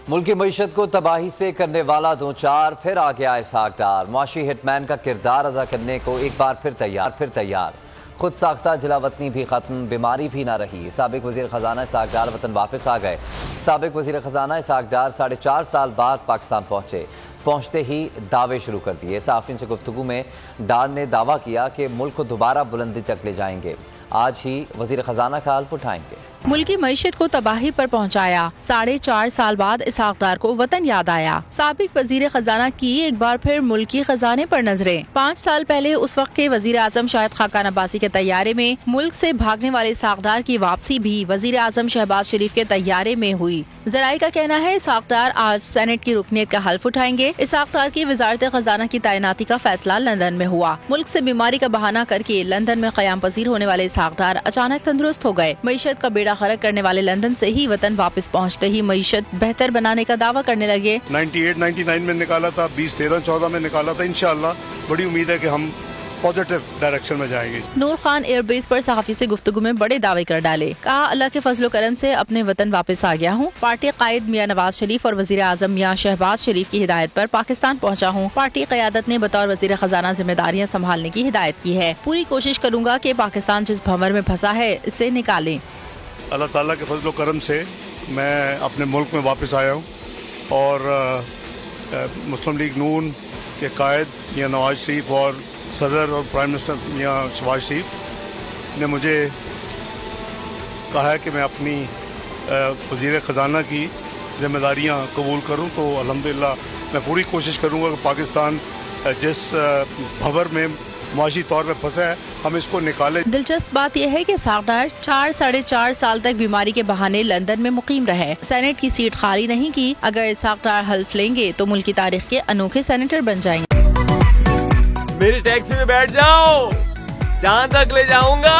मुल्क की मईशत को तबाही से करने वाला दो चार फिर आ गया इसहाक डार। मुआशी हिटमैन का किरदार अदा करने को एक बार फिर तैयार। खुद साख्ता जलावतनी भी खत्म, बीमारी भी ना रही। साबिक वज़ीर ख़जाना इसहाक डार वतन वापस आ गए। साबिक वज़ीर ख़जाना इसहाक डार 4.5 साल बाद पाकिस्तान पहुँचते ही दावे शुरू कर दिए। सहाफ़ियों से गुफ्तगू में डार ने दावा किया कि मुल्क को दोबारा बुलंदी तक ले जाएंगे। आज ही वज़ीर ख़जाना का हल्फ उठाएंगे। मुल्क की मईशत को तबाही पर पहुंचाया। 4.5 साल बाद इसहाक डार को वतन याद आया। साबिक वजीर खजाना की एक बार फिर मुल्की खजाने पर नजरें। 5 साल पहले उस वक्त के वजीर आजम शाहिद खाकान अब्बासी के तैयारे में मुल्क से भागने वाले इसहाक डार की वापसी भी वजीर आजम शहबाज शरीफ के तैयारे में हुई। जराये का कहना है इसहाक डार आज सेनेट की रुकनीत का हल्फ उठाएंगे। इसहाक डार की वजारत खजाना की तैनाती का फैसला लंदन में हुआ। मुल्क से बीमारी का बहाना करके लंदन में क़याम पजीर होने वाले इसहाक डार अचानक तंदुरुस्त हो गए। मईशत का बेड़ा खरक करने वाले लंदन से ही वतन वापस पहुंचते ही मईशत बेहतर बनाने का दावा करने लगे। 98-99 में निकाला था, 2013-14 में निकाला था। इंशाअल्लाह बड़ी उम्मीद है कि हम पॉजिटिव डायरेक्शन में जाएंगे। नूर खान एयरबेस पर सहाफी से गुफ्तगू में बड़े दावे कर डाले। कहा, अल्लाह के फजलो करम से अपने वतन वापस आ गया हूँ। पार्टी कायद मियां नवाज शरीफ और वजीर आजम मियां शहबाज शरीफ की हिदायत पर पाकिस्तान पहुँचा हूँ। पार्टी क़यादत ने बतौर वजीर खजाना जिम्मेदारियाँ संभालने की हिदायत की है। पूरी कोशिश करूँगा कि पाकिस्तान जिस भंवर में फंसा है इससे निकालें। अल्लाह ताला के फजलो करम से मैं अपने मुल्क में वापस आया हूँ और मुस्लिम लीग नून के कायद मियां नवाज शरीफ और सदर और प्राइम मिनिस्टर मियां शहबाज शरीफ ने मुझे कहा है कि मैं अपनी वज़ीर ख़जाना की जिम्मेदारियाँ कबूल करूँ। तो अल्हम्दुलिल्लाह मैं पूरी कोशिश करूँगा कि पाकिस्तान जिस भंवर में मुआशी तौर पे फंसा है हम इसको निकाले। दिलचस्प बात यह है कि इसहाक डार 4-4.5 साल तक बीमारी के बहाने लंदन में मुकीम रहे। सेनेट की सीट खाली नहीं की। अगर इसहाक डार हल्फ लेंगे तो मुल्क की तारीख के अनोखे सेनेटर बन जाएंगे। मेरी टैक्सी में बैठ जाओ, जहाँ तक ले जाऊंगा।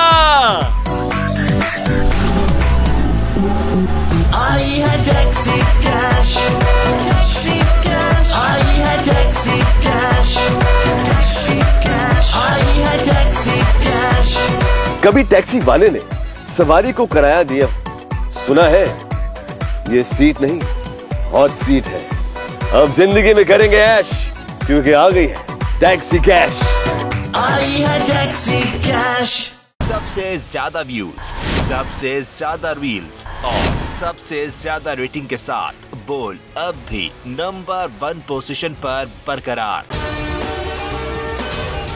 आई है टैक्सी कैश, टैक्सी कैश, आई है टैक्सी कैश, टैक्सी कैश, आई है टैक्सी कैश। कभी टैक्सी वाले ने सवारी को कराया दिया, सुना है ये सीट नहीं हॉट सीट है। अब जिंदगी में करेंगे ऐश, क्योंकि आ गई है टैक्सी कैश। आई है टैक्सी कैश। सबसे ज्यादा व्यूज, सबसे ज्यादा रील्स और सबसे ज्यादा रेटिंग के साथ बोल्ड अब भी नंबर 1 पोजीशन पर बरकरार।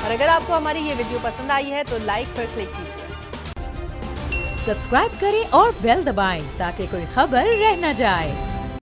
और अगर आपको हमारी ये वीडियो पसंद आई है तो लाइक पर क्लिक कीजिए, सब्सक्राइब करें और बेल दबाएं ताकि कोई खबर रह न जाए।